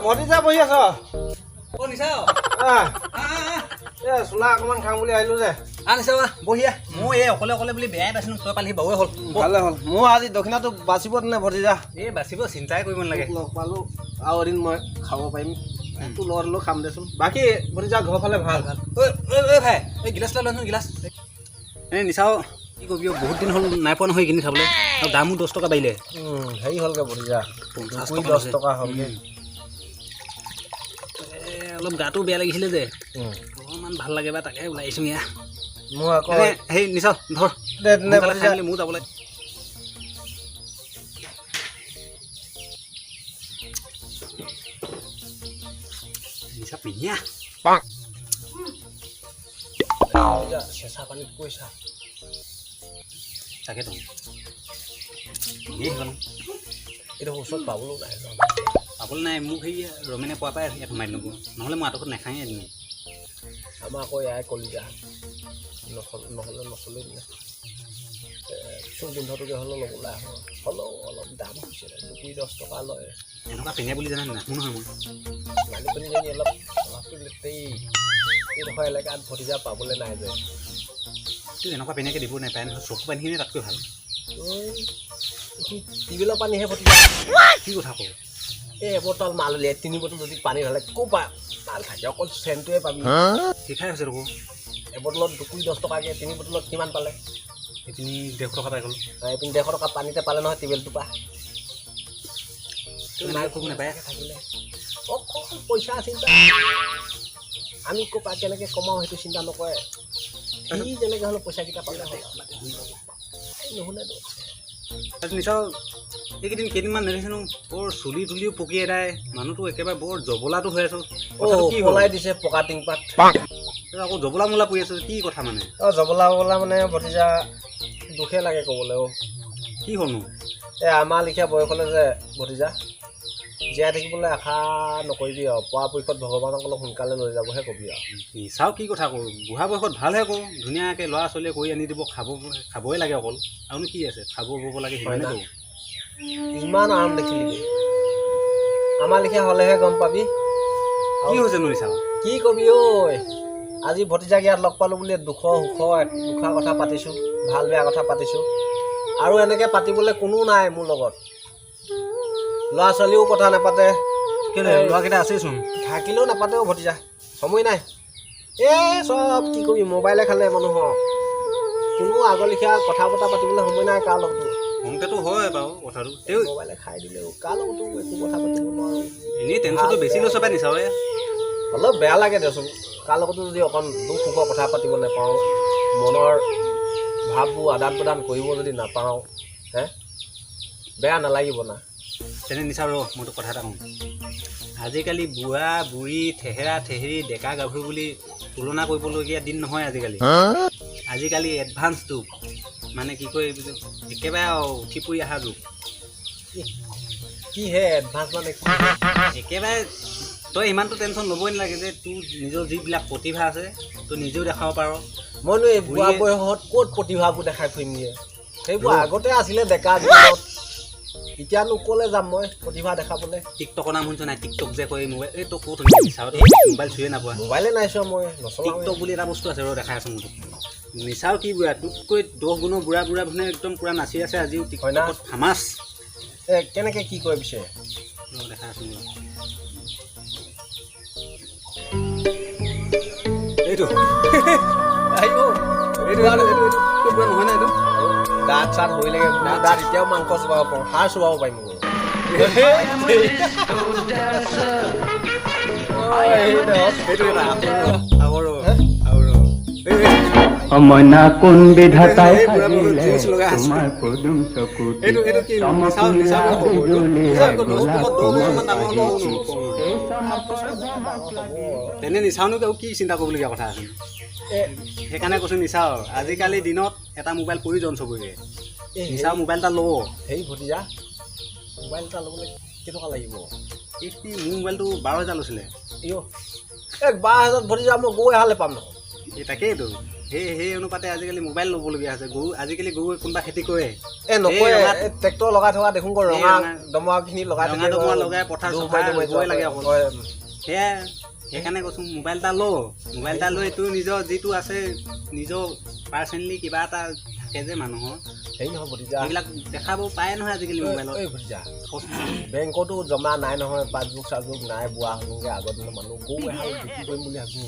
ভতিজা বহি আছ নিচাও চোলা অকমান খাওঁ বুলি আহিলো যে নিচাও বহিয়া মই এই অকলে অকলে বুলি বেয়াই পাইছিলো তই পালি বাবুৱে হ'ল ভালে হ'ল মোৰ আজি দক্ষিণাটো বাচিব নে ভতিজা এই বাচিব চিন্তাই কৰিব নালাগে লগ পালো আৰু এদিন মই খাব পাৰিম তোৰ লগত হ'লেও খাম দেচোন বাকী ভতিজা ঘৰৰ ফালে ভাল ভাল ঐ ভাই এই গিলাচ লৈ লোৱা গিলাচ এই নিচাও কি কবি বহুত দিন হ'ল নাই পোৱা নহয় কিনি খাবলৈ আৰু দামো 10 টকা বাঢ়িলে হেৰি হ'লগৈ ভতিজা 10 টকা হ'লগৈ অলপ গাটো বেয়া লাগিছিলে যে অকণমান ভাল লাগে বা তাকে ওলাই আহিছোঁ ইয়া মোৰ আকৌ সেই নিচাও ধৰ খাই মেলি মোৰ যাবলৈ নিচা পিনিয়া চেঁচা পানীত কৈছা তাকেতো এইটো ওচৰত পাবলৈও নাই পাবলৈ নাই মোক সেই ৰমেনে পোৱা পাই ইয়াত সোমাই দিলোঁ নহ'লে মই আঁতৰত নাখায়েই এদিন আমাৰ আকৌ এয়াই কলিজা নহ'লে নচলেই নে চোন গোন্ধটোকে হ'লেও ল'বলৈ আহোঁ হ'লেও অলপ দাম হৈছে 10 টকা লয় এনেকুৱা পিনিয়া বুলি জানা নাখোঁ নহয় মই মালিকনীজনী অলপ এইডোখৰ এলেকাত ভতিজা পাবলৈ নাই যে তোৰ এনেকুৱা পেনীয়াকৈ দিব নাপায় নহয় চকু পানীখিনি তাতকৈ ভাল টিউবেলৰ পানীহে ভতিজা কি কথা কওঁ এই এবটল মাল উলিয়াই 3 বটল যদি পানী হ'লে ক'ৰ পৰা মাল থাকে অকল চেণ্টটোৱে পাবি শিকাই হৈছে ৰ'ব এবটলত 10 টকাকৈ 3 বটলত কিমান পালে এইপিনি 150 টকা পাই গ'ল এইপিনি 150 টকা পানীতে পালে নহয় টিউবেলটোৰ পৰা নাই ক'ব নাপায় থাকিলে অকল পইচা চিন্তা আমি ক'ৰ পৰা কেনেকৈ কমাওঁ সেইটো চিন্তা নকৰে সি যেনেকৈ হ'লেও পইচাকেইটা পালে হ'ল নুশুনেতো নিচাও এইকেইদিন কেইদিনমান নেদেখিছিলোঁ বৰ চুলি তুলিও পকি এদায় মানুহটো একেবাৰে বৰ জবলাটো হৈ আছোঁ কি ওলাই দিছে পকা টিংপাত আকৌ জবলা মোলা পৰি আছোঁ কি কথা মানে জবলা মানে ভতিজা দুখে লাগে ক'বলৈ কি হ'লনো এই আমাৰ লিখীয়া বয়সলৈ যে ভতিজা জীয়াই থাকিবলৈ আশা নকৰিবি আৰু পৰাপক্ষত ভগৱানক অলপ সোনকালে লৈ যাবহে কবি আৰু নিচাও কি কথা কওঁ বুঢ়া বয়সত ভালহে কওঁ ধুনীয়াকৈ ল'ৰা ছোৱালীয়ে কৰি আনি দিব খাবই লাগে অকল আৰুনো কি আছে খাব ব'ব লাগে সিমানে কওঁ ইমান আৰাম দেখিলি আমাৰ লিখীয়া হ'লেহে গম পাবি কি হৈছেনো নিচাও কি কবি ঐ আজি ভতিজাক ইয়াত লগ পালোঁ বুলি দুখৰ কথা পাতিছোঁ ভাল বেয়া কথা পাতিছোঁ আৰু এনেকৈ পাতিবলৈ কোনো নাই মোৰ লগত ল'ৰা ছোৱালীও কথা নাপাতে কেলৈ ল'ৰাকেইটা আছেইচোন থাকিলেও নাপাতেও ভতিজা সময় নাই এই চব কি কৰিবি মোবাইলে খালে মানুহৰ কোনো আগৰ লিখীয়া কথা বতৰা পাতিবলৈ সময় নাই কাৰ লগতো সংকেতো হয় বাৰু কথাটো তেওঁ মোবাইলে খাই দিলেও কাৰ লগতো একো কথা পাতিব নোৱাৰোঁ এনেই টেনশ্যনটো বেছি লৈছে পাই নিচাৱে অলপ বেয়া লাগে দেচোন কাৰ লগতো যদি অকণ দুখ সুখৰ কথা পাতিব নাপাওঁ মনৰ ভাৱবোৰ আদান প্ৰদান কৰিব যদি নাপাওঁ বেয়া নালাগিব না তেনে নিচাও ৰ মই তোক কথা এটা কওঁ আজিকালি বুঢ়া বুঢ়ী ঠেহেৰা ঠেহেৰি ডেকা গাভৰু বুলি তুলনা কৰিবলগীয়া দিন নহয় আজিকালি এডভান্স যুগ মানে কি কয় একেবাৰে উঠি পৰি অহা যুগ কি হে এডভান্স মানে একেবাৰে তই ইমানটো টেনশ্যন ল'বই নালাগে যে তোৰ নিজৰ যিবিলাক প্ৰতিভা আছে তই নিজেও দেখাব পাৰ মইনো এই বুঢ়া বয়সত ক'ত প্ৰতিভাবোৰ দেখাই ফুৰিমগৈ সেইবোৰ আগতে আছিলে ডেকা দিনত এতিয়ানো ক'লৈ যাম মই প্ৰতিভা দেখাবলৈ টিকটকৰ নাম শুনিছ নাই টিকটক যে কয় মোবাইল এই তই ক'ত নিচাও মোবাইল চুয়ে নাপোৱা মোবাইলে নাই চোৱা মই নচলাওঁ টিকটক বুলি এটা বস্তু আছে ৰ দেখাই আছোঁ মোক নিচাও কি বুঢ়া তোতকৈ 10 গুণৰ বুঢ়া মানে একদম পূৰা নাচি আছে আজিও টিকটকত ফেমাছ কেনেকৈ কি কৰে পিছে দেখাই আছোঁ এইটো নহয় নাই এইটো দাঁত চাত হৈ লাগে দাঁত এতিয়াও মাংস চুবাব পাৰোঁ সাৰ চুবাব পাৰিম মইনা কোন বিধাতাই তোমাৰ পদুম চকুত তেনে নিচাওনো কি চিন্তা কৰিবলগীয়া কথা আছে সেইকাৰণে কৈছোঁ নিচাও আজিকালি দিনত এটা মোবাইল প্ৰয়োজন চবৰে নিচাও মোবাইল এটা ল'ব সেই ভতিজা মোবাইল এটা ল'বলৈ কেইটকা লাগিব মোৰ মোবাইলটো 12,000 লৈছিলে এই 12,000 ভতিজা মই গৈ এহালে পাম নহয় এই তাকেইতো সেই অনুপাতে আজিকালি মোবাইল ল'বলগীয়া হৈছে। গৰু আজিকালি গৰু কোনোবা খেতি কৰে নকৰে, ট্ৰেক্টৰ লগাই থকা দেখোন ৰঙা দমৰাখিনি লগাই ৰঙা দমৰা লগাই পথাৰ চপাই গৈ লাগে অকল। সেয়াই সেইকাৰণে কৈছোঁ মোবাইল এটা মোবাইল এটা লৈ তোৰ নিজৰ যিটো আছে নিজৰ পাৰ্চনেলি কিবা এটা থাকে যে মানুহৰ হেৰি নহয় ভতিজা, সেইবিলাক দেখাব পায় নহয় আজিকালি মোবাইলত। এই ভতিজা বেংকতো জমা নাই নহয়, পাছবুক চাছবুক নাই, বুঢ়া হ'লগৈ। আগৰ দিনৰ মানুহ গৰু এহাল বিক্ৰী কৰিম বুলি ভাবিছোঁ।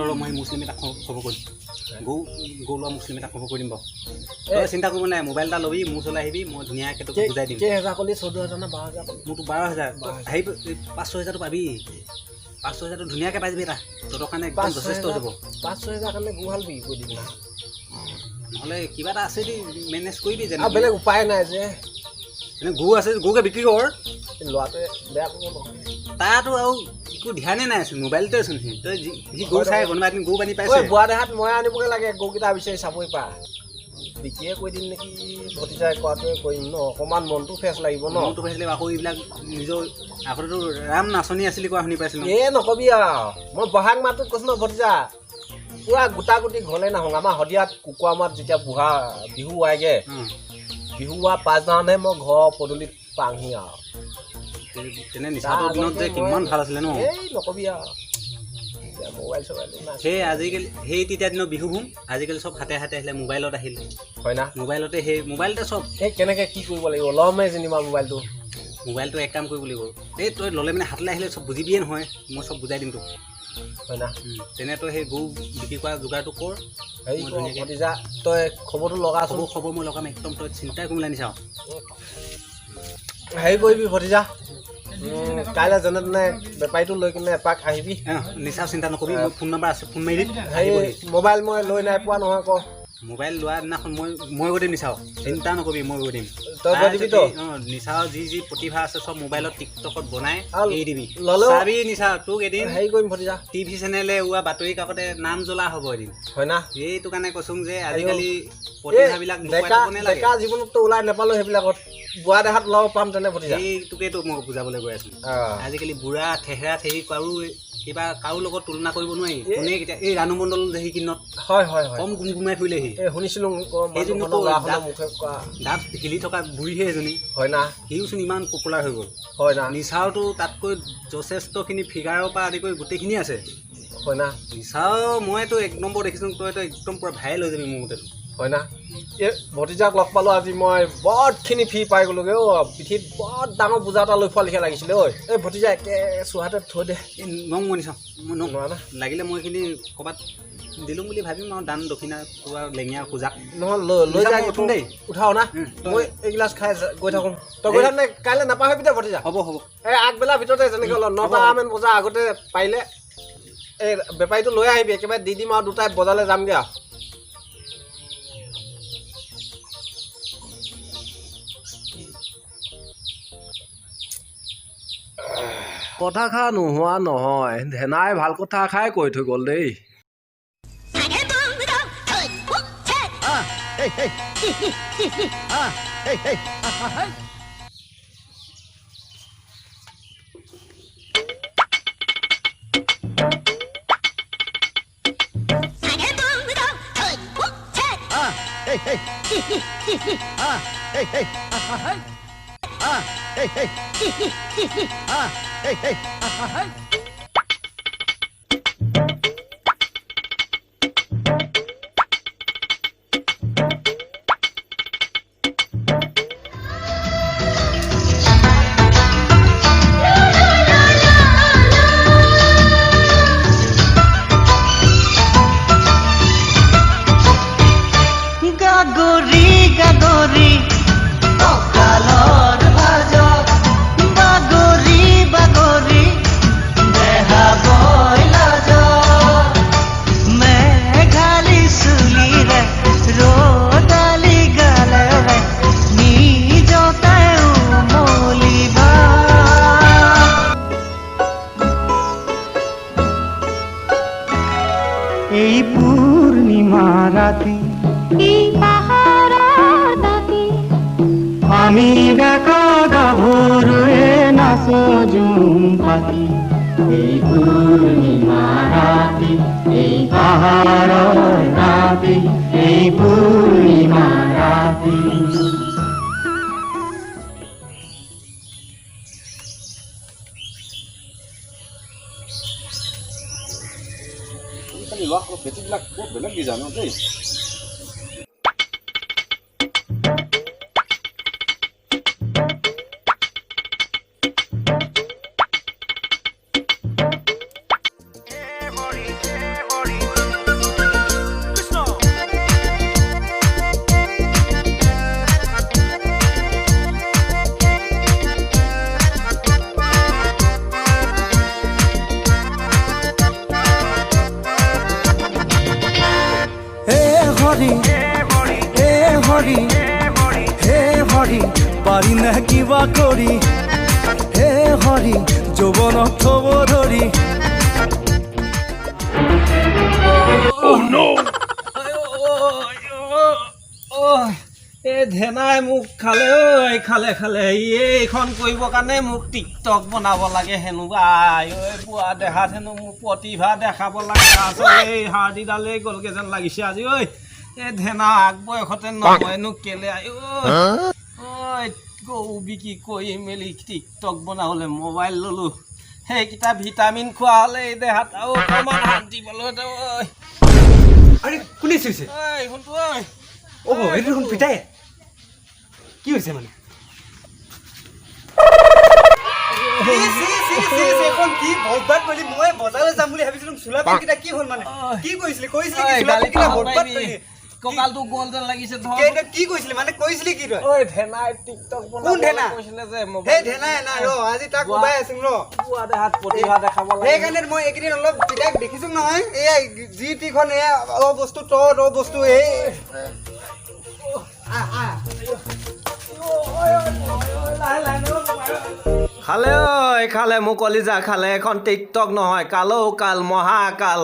ৰ মই মুছলিম এটা খবৰ কৰিম, গৰু লোৱা মুছলিম এটা খবৰ কৰি দিম বাৰু। তই চিন্তা কৰিব নাই, মোবাইল এটা ল'বি, মোৰ ওচৰলৈ আহিবি, মই ধুনীয়াকৈ তোক বুজাই দিম। কেইহেজাৰ ক'লি? 14,000 নে 12,000 ক'লি? মোৰতো 12,000। হেৰি 5-6,000টো পাবি, 5-6,000টো ধুনীয়াকৈ পাই যাবি। এটা তহঁতৰ কাৰণে একদম যথেষ্ট হৈ যাব। 5-6,000 কাৰণে গৰুহাল বিক্ৰী কৰি দিম না, নহ'লে কিবা এটা আছে মেনেজ কৰিবি যেনে। বেলেগ উপায় নাই যে। এনে গৰু আছে, গৰুকে বিক্ৰী কৰ। ল'ৰাটোৱে বেয়া কৰিব নহয়, তাতো আৰু একো ধ্যানে নাই চোন, মোবাইলতে চোন সি। তই সি গৰু চাই কোনোবা এদিন গৰু বান্ধি পাইছে। বুঢ়া দেহাত মই আনিবগৈ লাগে গৰুকেইটা বিচাৰি চাপৰি পা বিকিয়ে কৰি দিম নেকি? ভতিজাই কোৱাটোৱে কৰিম ন, অকণমান মনটো ফ্ৰেছ লাগিব ন। মনটো ফ্ৰেছ লাগিব। আকৌ এইবিলাক নিজৰ আগতেতো ৰাম নাচনি আছিলি কোৱা শুনি পাইছিলোঁ। নকবি আৰু, মই বহাগ মাহটোত কৈছোঁ ন ভতিজা, পুৰা গোটা গুটি ঘৰলৈ নাহোঁ। আমাৰ শদিয়াত কুকুৰা মাত যেতিয়া বুঢ়া বিহু আইগে, বিহু হোৱা পাছদিনাখনহে মই ঘৰৰ পদূলিত পাওঁহি আৰু। তেনে নিচাটোৰ দিনত যে কিমান ভাল আছিলে ন। নকবি আৰু, মোবাইল চবাইল সেই আজিকালি সেই তেতিয়া দিনৰ বিহু আজিকালি চব হাতে হাতে আহিলে, মোবাইলত আহিলে। হয় না? মোবাইলতে সেই মোবাইলতে চব। এই কেনেকৈ কি কৰিব লাগিব? ল'মে যেনিবা মোবাইলটো এক কাম কৰিব লাগিব। এই তই ল'লে মানে হাতলৈ আহিলে চব বুজিবিয়ে নহয়, মই চব বুজাই দিম তোক। হয় না? তেনে তই সেই গৰু বিক্ৰী কৰা যোগাৰটো কৰ। হেৰি ভতিজা, তই খবৰটো লগাচোন। খবৰ মই লগাম একদম, তই চিন্তাই কৰিব নিচাওঁ। হেৰি কৰিবি ভতিজা, কাইলৈ যেনে তেনে বেপাৰীটো লৈ কিনে এপাক আহিবি। নিচাওঁ, চিন্তা নকৰিবি। মোৰ ফোন নম্বৰ আছে, ফোন মাৰি দিম। হেৰি মোবাইল মই লৈ নাই পোৱা নহয় আকৌ। মোবাইল লোৱা দিনাখন মই গৈ দিম নিচাওঁ, চিন্তা নকৰিবি, মই গৈ দিম। তই গৈ দিবি তো? নিচাওঁ যি প্ৰতিভা আছে চব মোবাইলত টিকটকত বনাই এৰি দিবি। ল'লেও চাবি নিচাওঁ, তোক এদিন হেৰি কৰিম ভতিজা, টিভি চেনেলে ওৱা বাতৰি কাকতে নাম জ্বলা হ'ব এদিন। হয় না? এইটো কাৰণে কৈছোঁ যে আজিকালি প্ৰতিভাবিলাক ডেকা জীৱনততো ওলাই নাপালোঁ সেইবিলাকত, বুঢ়া দেহাত ওলাব পাম তেনে ভতিজা। এইটোকেতো মই বুজাবলৈ গৈ আছোঁ। আজিকালি বুঢ়া ঠেহেৰা ঠেহি কাৰো লগত তুলনা কৰিব নোৱাৰি। কোনে কেতিয়া এই ৰাণু মণ্ডল যে সেইকিনত কম গুমগুমাই ফুৰিলেহি শুনিছিলোঁ, দাঁত হিলি থকা বুঢ়ীহে এজনী। হয় না? সিওচোন ইমান পপুলাৰ হৈ গ'ল। হয় না? নিচাওতো তাতকৈ যথেষ্টখিনি ফিগাৰৰ পৰা আদি কৰি গোটেইখিনি আছে। হয় না? নিচাও মইতো 1 নম্বৰ দেখিছোঁ, তইতো একদম পূৰা ভাইৰেল হৈ যাবি মোৰ মতেতো। হয় না? এই ভতিজাক লগ পালোঁ আজি, মই বহুতখিনি ফি পাই গ'লোগৈ। পিঠিত বৰ ডাঙৰ বোজা এটা লৈ ফুৱা লিখা লাগিছিলে। এই ভতিজা একে চোহাতে থৈ দে। নং মই নিচাওঁ, মই নোৱাৰ না? লাগিলে মই এইখিনি ক'ৰবাত দিলোঁ বুলি ভাবিম আৰু দান দক্ষিণা কিবা লেঙীয়া খোজাক। নহয় লৈ যায় উঠোঁ দেই, উঠাও না? মই এগিলাচ খাই গৈ থাকোঁ। তই গৈ থাক নে? কাইলৈ নাপাহৰিবি দে ভতিজা। হ'ব। এই আগবেলাৰ ভিতৰতে যেনেকৈ 9টামান বজাৰ আগতে পাৰিলে এই বেপাৰীটো লৈ আহিবি, একেবাৰে দি দিম আৰু দুটাই বজাৰলৈ যামগৈ আৰু। কথাষাৰ নোহোৱা নহয়, ধেনাই ভাল কথা খাই কৈ থৈ গ'ল দেই। এই পূর্ণিমা রাতে আমি দেখা গাভরুয়ে নাচ জুম পাতি এই পূর্ণিমা রাতে এই পাহাৰৰ ৰাতি এই পূৰ্ণিমা ৰাতি বেটিবিলাক বৰ বেলেগ দি জানো দেই পাৰি নে কিবা কৰি হে হৰি যৌৱনত থব ধৰি এই ধেনাই মোক খালে ঐ খালে খালে এইখন কৰিবৰ কাৰণে মোক টিকটক বনাব লাগে হেনো বাই ঐ বুঢ়া দেহাত হেনো মোক প্ৰতিভা দেখাব লাগে আচল এই হাৰ্ডিডালেই গ'লগে যেন লাগিছে আজি ঐ এই ধেনা আগবয়সতে নহয়নো কেলে আই ঐ গৰু বিক্ৰী কৰি মেলি টিকটক বনাবলৈ মোবাইল ল'লোঁ সেইকেইটা ভিটামিন খোৱা হ'লে এই দেহাত আৰু অকণমান শান্তি পালোঁ ঐ আৰে কোনে চুইছে ঐ শুনটো ঐ অ' এইটো দেখোন পিতাই কি হৈছে মানে এখন কি বৰবাদ কৰিলি মই বজাৰলৈ যাম বুলি ভাবিছিলো চোলা পেনকেইটা কি হ'ল মানে কি কৈছিলি কি চোলা পেনকেইটা বৰবাদ কৰিলি কঁকালটো গ'ল যেন লাগিছে ধৰ কি কৈছিলি মানে কৈছিলি কি তই ঐ ধেনাই টিকটক কোন বনাবলৈ ধেনা? কৈছিলে যে সেই মোবাইল ধেনাই নাই ৰ আজি তাক কোবাই আছিম ৰ বুঢ়া দেহাত প্ৰতিভা দেখাব লাগে সেইকাৰণে মই এইকেইদিন অলপ পিতাইক দেখিছো নহয় এয়া যি টিখন এয়া বস্তু বস্তু এই খালে ঐ খালে মোক কলিজা খালে এখন টিকটক নহয় কালৌ কাল মহাকাল